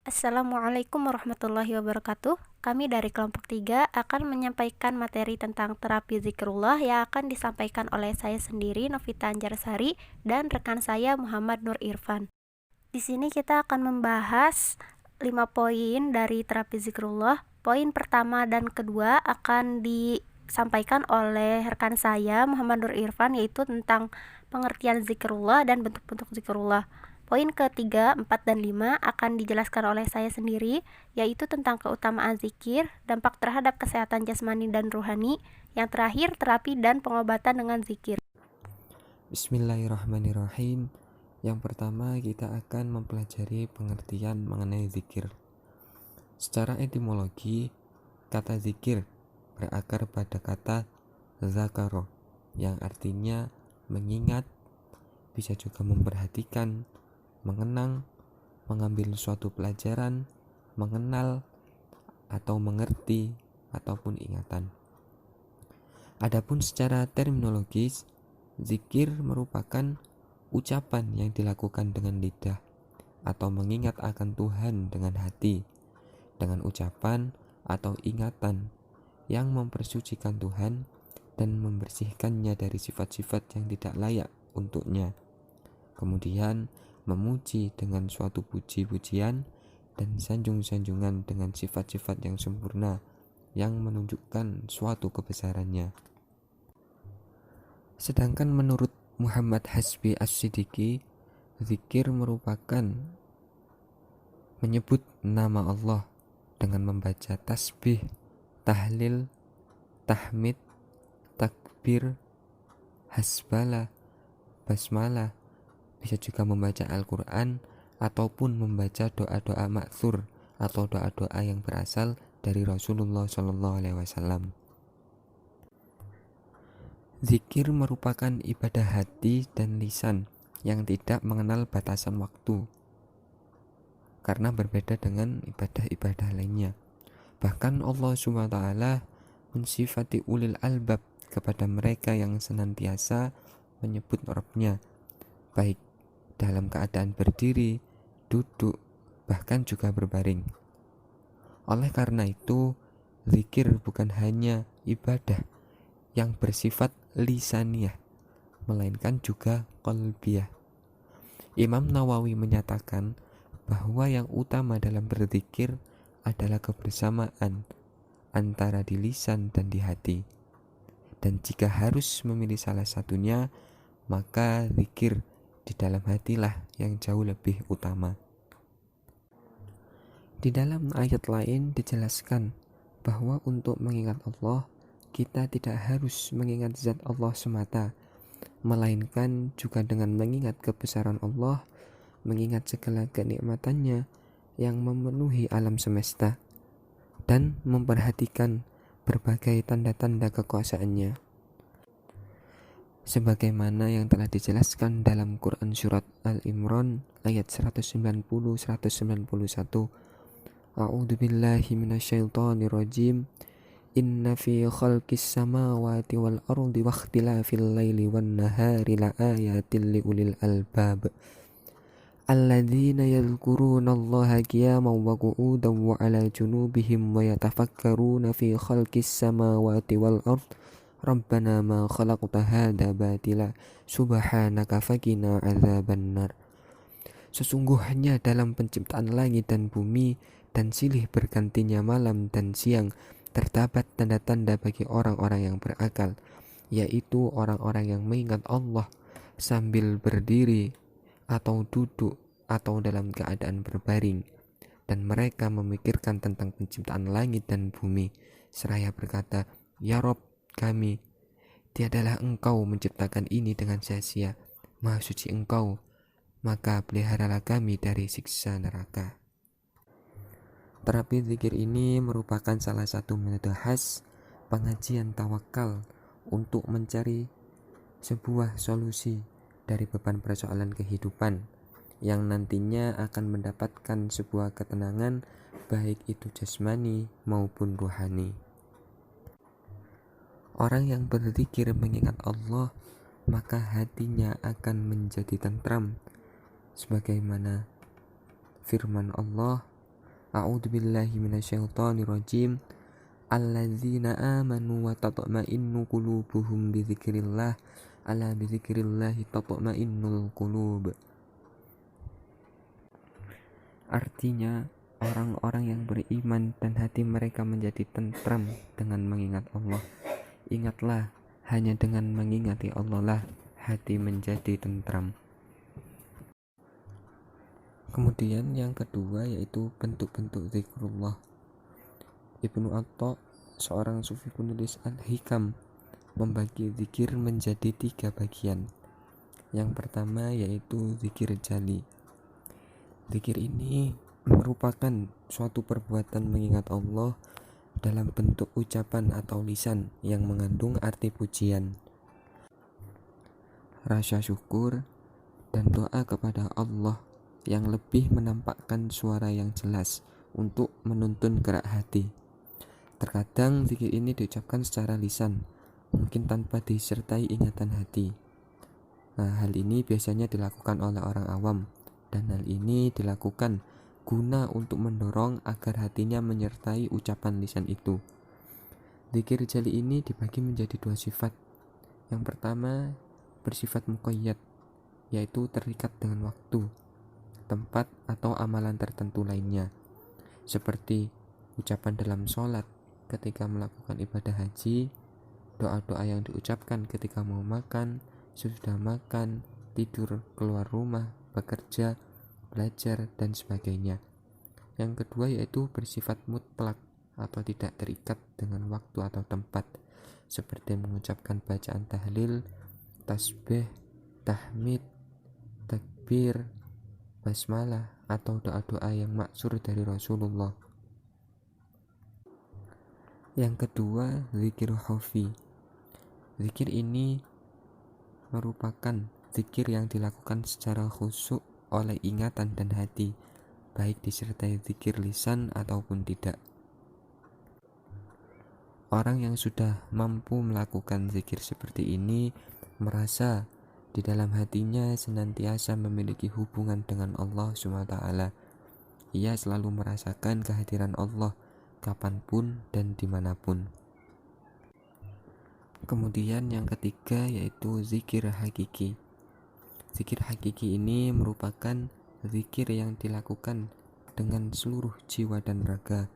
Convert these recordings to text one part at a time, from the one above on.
Assalamualaikum warahmatullahi wabarakatuh. Kami dari kelompok 3 akan menyampaikan materi tentang terapi zikrullah yang akan disampaikan oleh saya sendiri, Novita Anjarsari, dan rekan saya Muhammad Nur Irfan. Di sini kita akan membahas 5 poin dari terapi zikrullah. Poin pertama dan kedua akan disampaikan oleh rekan saya Muhammad Nur Irfan, yaitu tentang pengertian zikrullah dan bentuk-bentuk zikrullah. Poin ketiga, 4, dan 5 akan dijelaskan oleh saya sendiri, yaitu tentang keutamaan zikir, dampak terhadap kesehatan jasmani dan rohani. Yang terakhir, terapi dan pengobatan dengan zikir. Bismillahirrahmanirrahim. Yang pertama, kita akan mempelajari pengertian mengenai zikir. Secara etimologi, kata zikir berakar pada kata zakaro, yang artinya mengingat, bisa juga memperhatikan, mengenang, mengambil suatu pelajaran, mengenal, atau mengerti, ataupun ingatan. Adapun secara terminologis, zikir merupakan ucapan yang dilakukan dengan lidah atau mengingat akan Tuhan dengan hati, dengan ucapan atau ingatan yang mempersucikan Tuhan dan membersihkannya dari sifat-sifat yang tidak layak untuknya. Kemudian memuji dengan suatu puji-pujian dan sanjung-sanjungan dengan sifat-sifat yang sempurna yang menunjukkan suatu kebesarannya. Sedangkan menurut Muhammad Hasbi As-Siddiqi, zikir merupakan menyebut nama Allah dengan membaca tasbih, tahlil, tahmid, takbir, hasbalah, basmalah, bisa juga membaca Al-Quran ataupun membaca doa-doa ma'thur atau doa-doa yang berasal dari Rasulullah SAW. Zikir merupakan ibadah hati dan lisan yang tidak mengenal batasan waktu, karena berbeda dengan ibadah-ibadah lainnya. Bahkan Allah SWT mensifati ulil albab kepada mereka yang senantiasa menyebut Rabbnya, baik dalam keadaan berdiri, duduk, bahkan juga berbaring. Oleh karena itu, zikir bukan hanya ibadah yang bersifat lisaniyah, melainkan juga qalbiyah. Imam Nawawi menyatakan bahwa yang utama dalam berzikir adalah kebersamaan antara di lisan dan di hati. Dan jika harus memilih salah satunya, maka zikir di dalam hatilah yang jauh lebih utama. Di dalam ayat lain dijelaskan bahwa untuk mengingat Allah, kita tidak harus mengingat zat Allah semata, melainkan juga dengan mengingat kebesaran Allah, mengingat segala kenikmatannya yang memenuhi alam semesta, dan memperhatikan berbagai tanda-tanda kekuasaannya. Sebagaimana yang telah dijelaskan dalam Quran Surat Al-Imran ayat 190-191. A'udzu billahi minasyaitonir rajim. Inna fi khalqis samawati wal ardi wa ikhtilafil laili wan nahari laayatil liulil albab. Alladzina yadhkurunallaha qiyaman wa qu'udan wa 'ala junubihim wa yatafakkaruna fi khalqis samawati wal ardi Rabbana ma khalaqta hadza batila subhanaka faqina adzabannar. Sesungguhnya dalam penciptaan langit dan bumi dan silih bergantinya malam dan siang terdapat tanda-tanda bagi orang-orang yang berakal, yaitu orang-orang yang mengingat Allah sambil berdiri atau duduk atau dalam keadaan berbaring, dan mereka memikirkan tentang penciptaan langit dan bumi seraya berkata, Ya Rob kami, tiadalah Engkau menciptakan ini dengan sia-sia, Maha suci Engkau, maka peliharalah kami dari siksa neraka. Terapi zikir ini merupakan salah satu metode khas pengajian tawakal untuk mencari sebuah solusi dari beban persoalan kehidupan yang nantinya akan mendapatkan sebuah ketenangan, baik itu jasmani maupun rohani. Orang yang berzikir mengingat Allah, maka hatinya akan menjadi tentram, sebagaimana firman Allah, A'udzubillahi minasyaitonirrajim. Alladzina amanu wa tatma'innu qulubuhum bidzikrillah. Ala bidzikrillahi tatma'innul qulub. Artinya, orang-orang yang beriman dan hati mereka menjadi tentram dengan mengingat Allah. Ingatlah, hanya dengan mengingati Allah lah hati menjadi tentram. Kemudian yang kedua yaitu bentuk-bentuk zikrullah. Ibnu Atha, seorang sufi penulis Al-Hikam, membagi zikir menjadi 3 bagian. Yang pertama yaitu zikir jali. Zikir ini merupakan suatu perbuatan mengingat Allah dalam bentuk ucapan atau lisan yang mengandung arti pujian, rasa syukur, dan doa kepada Allah yang lebih menampakkan suara yang jelas untuk menuntun gerak hati. Terkadang zikir ini diucapkan secara lisan, mungkin tanpa disertai ingatan hati. Hal ini biasanya dilakukan oleh orang awam, dan hal ini dilakukan guna untuk mendorong agar hatinya menyertai ucapan lisan itu. Zikir jali ini dibagi menjadi 2 sifat. Yang pertama bersifat muqayyad, yaitu terikat dengan waktu, tempat, atau amalan tertentu lainnya, seperti ucapan dalam sholat ketika melakukan ibadah haji, doa-doa yang diucapkan ketika mau makan, sesudah makan, tidur, keluar rumah, bekerja, belajar, dan sebagainya. Yang kedua yaitu bersifat mutlak atau tidak terikat dengan waktu atau tempat, seperti mengucapkan bacaan tahlil, tasbih, tahmid, takbir, basmalah, atau doa-doa yang maksur dari Rasulullah. Yang kedua, zikir khafi. Zikir ini merupakan zikir yang dilakukan secara khusyuk oleh ingatan dan hati, baik disertai zikir lisan ataupun tidak. Orang yang sudah mampu melakukan zikir seperti ini merasa di dalam hatinya senantiasa memiliki hubungan dengan Allah SWT. Ia selalu merasakan kehadiran Allah kapanpun dan dimanapun. Kemudian yang ketiga yaitu zikir hakiki. Zikir hakiki ini merupakan zikir yang dilakukan dengan seluruh jiwa dan raga,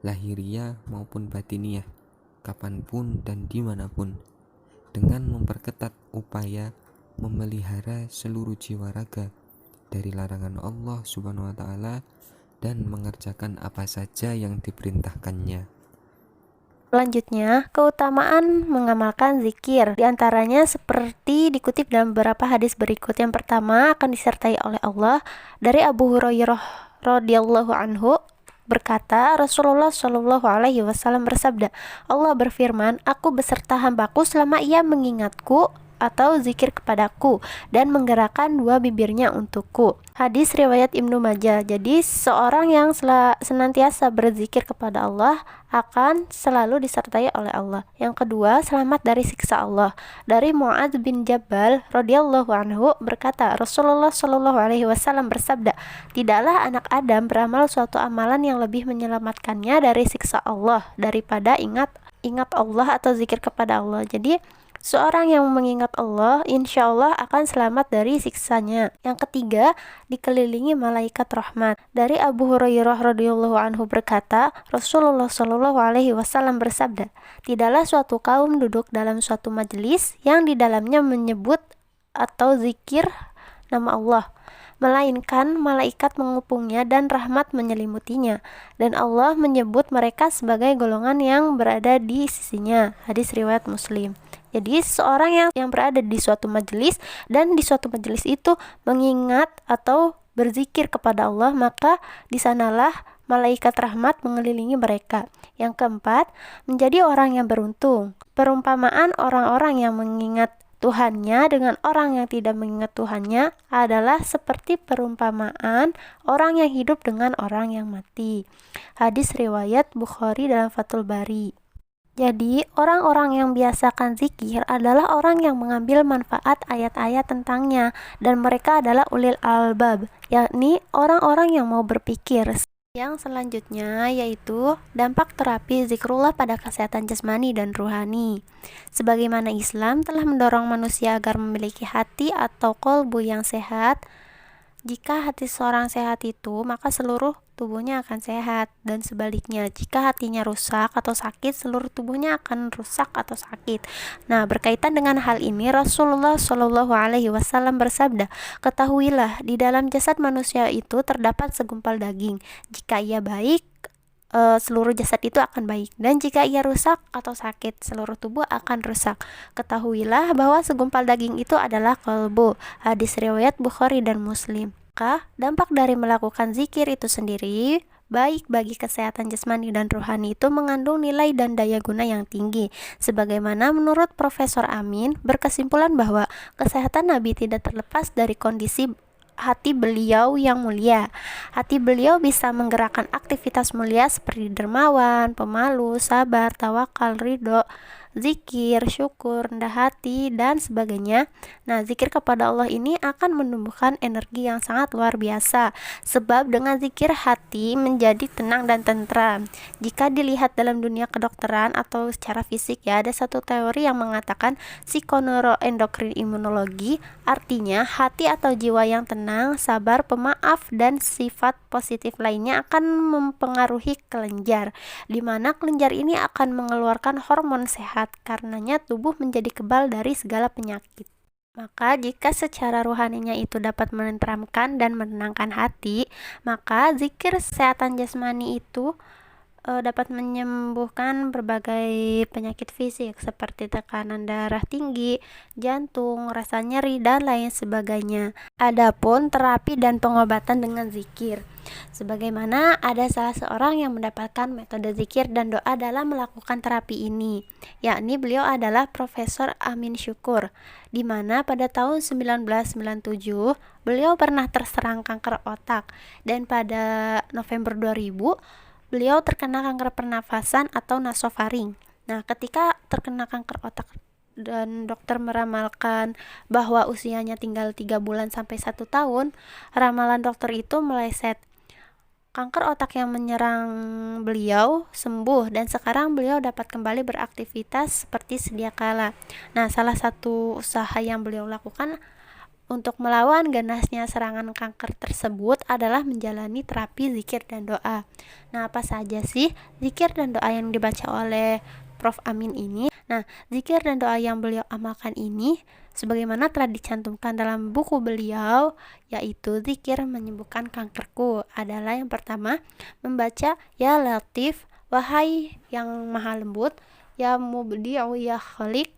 lahiriah maupun batiniah, kapanpun dan dimanapun, dengan memperketat upaya memelihara seluruh jiwa raga dari larangan Allah Subhanahu wa Ta'ala dan mengerjakan apa saja yang diperintahkannya. Selanjutnya, keutamaan mengamalkan zikir. Di antaranya seperti dikutip dalam beberapa hadis berikut. Yang pertama akan disertai oleh Allah dari Abu Hurairah radhiyallahu anhu berkata, Rasulullah Shallallahu alaihi wasallam bersabda, Allah berfirman, aku beserta hambaku selama ia mengingatku atau zikir kepadaku dan menggerakkan 2 bibirnya untukku. Hadis riwayat Ibnu Majah. Jadi seorang yang senantiasa berzikir kepada Allah akan selalu disertai oleh Allah. Yang kedua, selamat dari siksa Allah. Dari Mu'adz bin Jabal radhiyallahu anhu berkata, Rasulullah Shallallahu alaihi wasallam bersabda, tidaklah anak Adam beramal suatu amalan yang lebih menyelamatkannya dari siksa Allah daripada ingat Allah atau zikir kepada Allah. Jadi seorang yang mengingat Allah insya Allah akan selamat dari siksanya. Yang ketiga, dikelilingi malaikat rahmat. Dari Abu Hurairah radhiyallahu anhu berkata, Rasulullah Shallallahu alaihi wasallam bersabda, tidaklah suatu kaum duduk dalam suatu majelis yang di dalamnya menyebut atau zikir nama Allah, melainkan malaikat mengepungnya dan rahmat menyelimutinya, dan Allah menyebut mereka sebagai golongan yang berada di sisinya. Hadis riwayat Muslim. Jadi seorang yang berada di suatu majelis dan di suatu majelis itu mengingat atau berzikir kepada Allah, maka di sanalah malaikat rahmat mengelilingi mereka. Yang keempat, menjadi orang yang beruntung. Perumpamaan orang-orang yang mengingat Tuhannya dengan orang yang tidak mengingat Tuhannya adalah seperti perumpamaan orang yang hidup dengan orang yang mati. Hadis riwayat Bukhari dalam Fathul Bari. Jadi, orang-orang yang biasakan zikir adalah orang yang mengambil manfaat ayat-ayat tentangnya, dan mereka adalah ulil albab, yakni orang-orang yang mau berpikir. Yang selanjutnya yaitu dampak terapi zikrullah pada kesehatan jasmani dan ruhani. Sebagaimana Islam telah mendorong manusia agar memiliki hati atau kolbu yang sehat, jika hati seorang sehat itu, maka seluruh tubuhnya akan sehat. Dan sebaliknya, jika hatinya rusak atau sakit, seluruh tubuhnya akan rusak atau sakit. Nah, berkaitan dengan hal ini, Rasulullah Shallallahu Alaihi Wasallam bersabda, ketahuilah, di dalam jasad manusia itu terdapat segumpal daging. Jika ia baik, seluruh jasad itu akan baik, dan jika ia rusak atau sakit, seluruh tubuh akan rusak. Ketahuilah bahwa segumpal daging itu adalah kalbu. Hadis riwayat Bukhari dan Muslim. Maka dampak dari melakukan zikir itu sendiri baik bagi kesehatan jasmani dan rohani itu mengandung nilai dan daya guna yang tinggi. Sebagaimana menurut Profesor Amin berkesimpulan bahwa kesehatan Nabi tidak terlepas dari kondisi hati beliau yang mulia. Hati beliau bisa menggerakkan aktivitas mulia seperti dermawan, pemalu, sabar, tawakal, ridho, zikir, syukur, rendah hati, dan sebagainya. Nah, zikir kepada Allah ini akan menumbuhkan energi yang sangat luar biasa, sebab dengan zikir hati menjadi tenang dan tentram. Jika dilihat dalam dunia kedokteran atau secara fisik ya, ada satu teori yang mengatakan psikoneuroendokrin imunologi, artinya hati atau jiwa yang tenang, sabar, pemaaf, dan sifat positif lainnya akan mempengaruhi kelenjar, di mana kelenjar ini akan mengeluarkan hormon sehat. Karenanya tubuh menjadi kebal dari segala penyakit. Maka jika secara rohaninya itu dapat menenteramkan dan menenangkan hati, maka zikir kesehatan jasmani itu dapat menyembuhkan berbagai penyakit fisik seperti tekanan darah tinggi, jantung, rasa nyeri, dan lain sebagainya. Adapun terapi dan pengobatan dengan zikir, sebagaimana ada salah seorang yang mendapatkan metode zikir dan doa dalam melakukan terapi ini, yakni beliau adalah Profesor Amin Syukur, di mana pada tahun 1997 beliau pernah terserang kanker otak, dan pada November 2000 beliau terkena kanker pernafasan atau nasofaring. Nah, ketika terkena kanker otak dan dokter meramalkan bahwa usianya tinggal 3 bulan sampai 1 tahun, ramalan dokter itu meleset. Kanker otak yang menyerang beliau sembuh dan sekarang beliau dapat kembali beraktivitas seperti sedia kala. Nah, salah satu usaha yang beliau lakukan untuk melawan ganasnya serangan kanker tersebut adalah menjalani terapi zikir dan doa. Nah, apa saja sih zikir dan doa yang dibaca oleh Prof. Amin ini? Nah, zikir dan doa yang beliau amalkan ini sebagaimana telah dicantumkan dalam buku beliau, yaitu zikir menyembuhkan kankerku, adalah yang pertama membaca ya Latif, wahai yang maha lembut, ya Mubdi'u ya Khalik,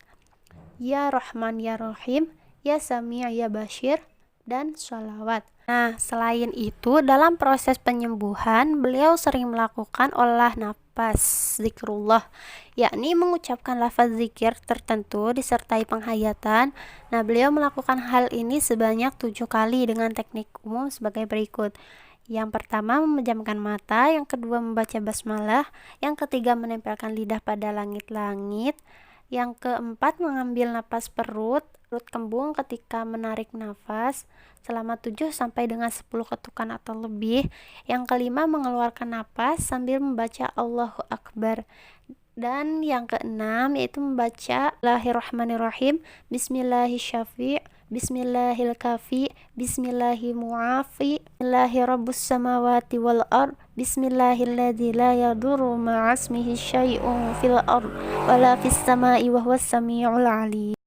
ya Rahman ya Rahim, ya Sami' ya Bashir, dan sholawat. Nah, selain itu dalam proses penyembuhan beliau sering melakukan olah nafas zikrullah, yakni mengucapkan lafaz zikir tertentu disertai penghayatan. Nah, beliau melakukan hal ini sebanyak 7 kali dengan teknik umum sebagai berikut. Yang pertama memejamkan mata, yang kedua membaca basmalah, yang ketiga menempelkan lidah pada langit-langit, yang keempat mengambil napas perut kembung ketika menarik nafas selama 7 sampai dengan 10 ketukan atau lebih. Yang kelima mengeluarkan napas sambil membaca Allahu Akbar. Dan yang keenam yaitu membaca Bismillahirrahmanirrahim, Bismillahirrahmanirrahim, Bismillahilkafi, Bismillahimuafi, Bismillahirrabbus samawati wal ard, Bismillahilladzi la yadurru ma'asmihi syai'un fil ard wala fis sama'i wa huwas sami'ul alim.